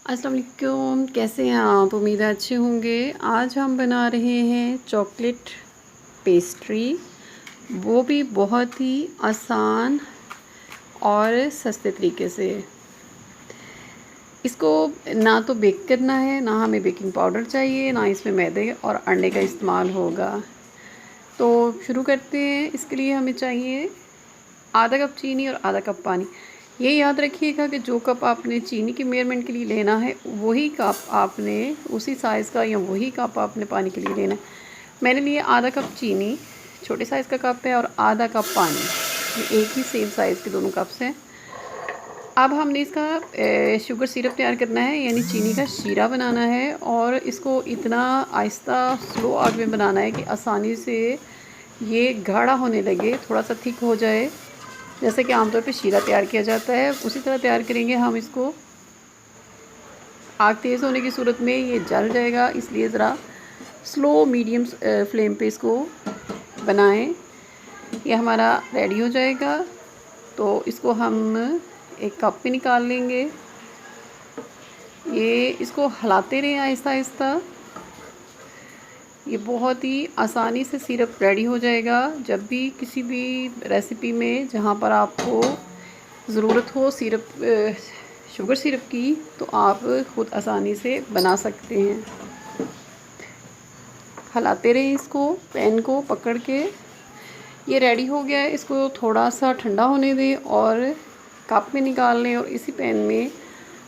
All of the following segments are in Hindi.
अस्सलाम वालेकुम, कैसे हैं आप? उम्मीद है अच्छे होंगे। आज हम बना रहे हैं चॉकलेट पेस्ट्री, वो भी बहुत ही आसान और सस्ते तरीके से। इसको ना तो बेक करना है, ना हमें बेकिंग पाउडर चाहिए, ना इसमें मैदे और अंडे का इस्तेमाल होगा। तो शुरू करते हैं। इसके लिए हमें चाहिए आधा कप चीनी और आधा कप पानी। ये याद रखिएगा कि जो कप आपने चीनी की मेजरमेंट के लिए लेना है, वही कप आपने उसी साइज़ का या वही कप आपने पानी के लिए लेना है। मैंने लिया आधा कप चीनी, छोटे साइज़ का कप है, और आधा कप पानी। ये एक ही सेम साइज़ के दोनों कप्स हैं। अब हमने इसका शुगर सिरप तैयार करना है, यानी चीनी का शीरा बनाना है, और इसको इतना आहिस्ता स्लो आग में बनाना है कि आसानी से ये गाढ़ा होने लगे, थोड़ा सा थिक हो जाए, जैसे कि आमतौर पे शीरा तैयार किया जाता है उसी तरह तैयार करेंगे हम इसको। आग तेज़ होने की सूरत में ये जल जाएगा, इसलिए ज़रा स्लो मीडियम फ्लेम पे इसको बनाएं। ये हमारा रेडी हो जाएगा, तो इसको हम एक कप में निकाल लेंगे। ये इसको हिलाते रहें आहिस्ता आहिस्ता। ये बहुत ही आसानी से सिरप रेडी हो जाएगा। जब भी किसी भी रेसिपी में जहाँ पर आपको ज़रूरत हो शुगर सिरप की, तो आप ख़ुद आसानी से बना सकते हैं। हिलाते रहें इसको, पैन को पकड़ के। ये रेडी हो गया है, इसको थोड़ा सा ठंडा होने दें और कप में निकाल लें, और इसी पैन में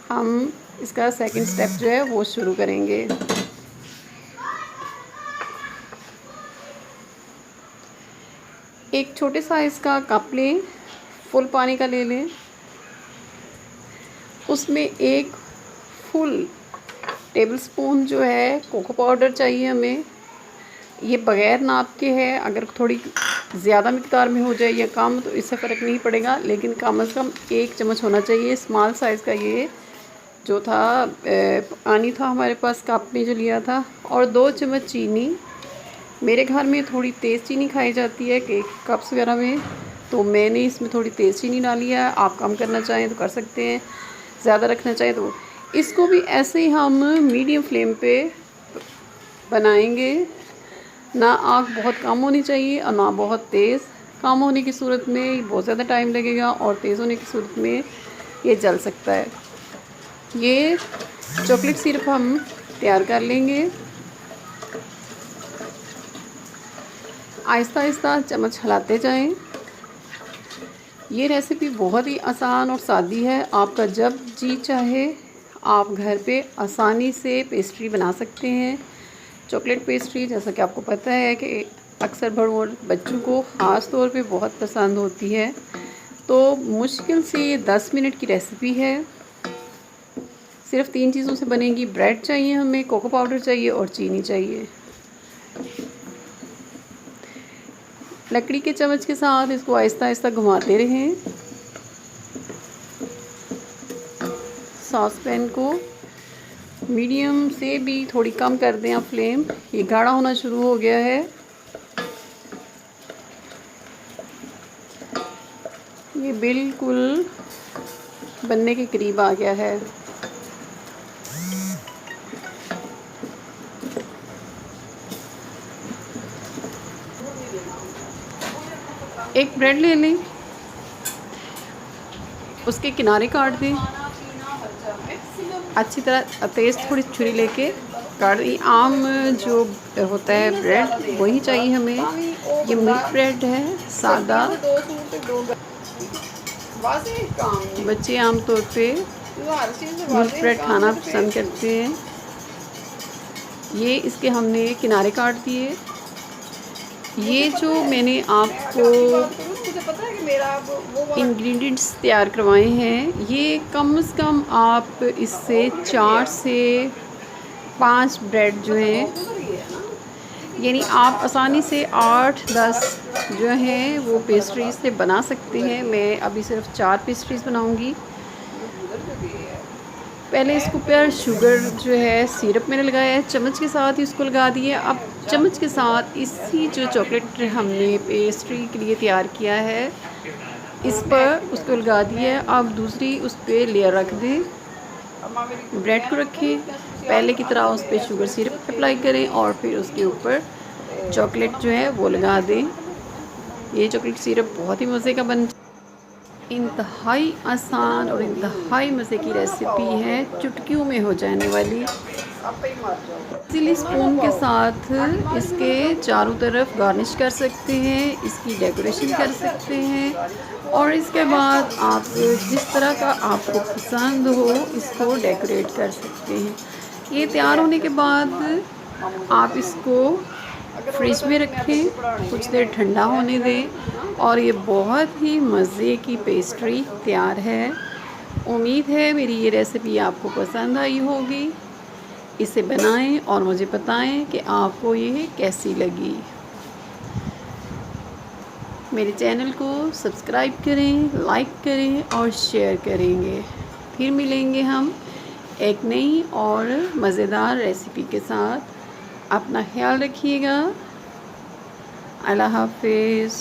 हम इसका सेकंड स्टेप जो है वो शुरू करेंगे। एक छोटे साइज़ का कप लें, फुल पानी का ले लें। उसमें एक फुल टेबलस्पून जो है कोको पाउडर चाहिए हमें। ये बग़ैर नाप के है, अगर थोड़ी ज़्यादा मिक़दार में हो जाए या कम तो इससे फ़र्क नहीं पड़ेगा, लेकिन कम से कम 1 चम्मच होना चाहिए। स्मॉल साइज़ का ये जो था पानी था हमारे पास कप में जो लिया था, और 2 चम्मच चीनी। मेरे घर में थोड़ी तेज़ चीनी खाई जाती है केक कप्स वगैरह में, तो मैंने इसमें थोड़ी तेज़ चीनी डाली है। आप कम करना चाहें तो कर सकते हैं, ज़्यादा रखना चाहें तो। इसको भी ऐसे ही हम मीडियम फ्लेम पे बनाएंगे। ना आग बहुत कम होनी चाहिए और ना बहुत तेज़। कम होने की सूरत में बहुत ज़्यादा टाइम लगेगा, और तेज़ होने की सूरत में ये जल सकता है। ये चॉकलेट सिरप हम तैयार कर लेंगे। आहिस्ता आहिस्ता चम्मच हिलाते जाएं। ये रेसिपी बहुत ही आसान और सादी है। आपका जब जी चाहे आप घर पे आसानी से पेस्ट्री बना सकते हैं। चॉकलेट पेस्ट्री, जैसा कि आपको पता है कि अक्सर बच्चों को ख़ास तौर पे बहुत पसंद होती है। तो मुश्किल से ये 10 मिनट की रेसिपी है। सिर्फ 3 चीज़ों से बनेगी। ब्रेड चाहिए हमें, कोको पाउडर चाहिए और चीनी चाहिए। लकड़ी के चम्मच के साथ इसको आहिस्ता आहिस्ता घुमाते रहें। सॉस पैन को मीडियम से भी थोड़ी कम कर दें आप फ्लेम। ये गाढ़ा होना शुरू हो गया है। ये बिल्कुल बनने के करीब आ गया है। एक ब्रेड ले लें, उसके किनारे काट दें अच्छी तरह। तेज़ थोड़ी छुरी लेके काट दें। आम जो होता है ब्रेड, वही चाहिए हमें। ये मिल्क ब्रेड है, सादा। बच्चे आमतौर पे मिल्क ब्रेड खाना पसंद करते हैं। ये इसके हमने किनारे काट दिए। ये जो मैंने आपको इंग्रेडिएंट्स तैयार करवाए हैं, ये कम से कम आप इससे 4 से 5 ब्रेड जो हैं, यानी आप आसानी से 8-10 जो हैं वो पेस्ट्रीज़ से बना सकते हैं। मैं अभी सिर्फ 4 पेस्ट्रीज़ बनाऊंगी। पहले इसके ऊपर शुगर जो है सिरप मैंने लगाया है, चम्मच के साथ ही इसको लगा दिए। अब चम्मच के साथ इसी जो चॉकलेट हमने पेस्ट्री के लिए तैयार किया है, इस पर उसको लगा दिया। अब दूसरी उस पर लेयर रख दें ब्रेड को रखें, पहले की तरह उस पर शुगर सिरप अप्लाई करें और फिर उसके ऊपर चॉकलेट जो है वो लगा दें। ये चॉकलेट सिरप बहुत ही मज़े का बन, इंतहाई आसान और इंतहाई मज़े की रेसिपी है, चुटकियों में हो जाने वाली। इसीलिए स्पून के साथ इसके चारों तरफ गार्निश कर सकते हैं, इसकी डेकोरेशन कर सकते हैं और इसके बाद आप जिस तरह का आपको पसंद हो इसको डेकोरेट कर सकते हैं। ये तैयार होने के बाद आप इसको फ्रिज में रखें, कुछ देर ठंडा होने दें और ये बहुत ही मज़े की पेस्ट्री तैयार है। उम्मीद है मेरी ये रेसिपी आपको पसंद आई होगी। इसे बनाएं और मुझे बताएं कि आपको ये कैसी लगी। मेरे चैनल को सब्सक्राइब करें, लाइक करें और शेयर करेंगे। फिर मिलेंगे हम एक नई और मज़ेदार रेसिपी के साथ। अपना ख्याल रखिएगा। अल्लाह हाफ़िज़।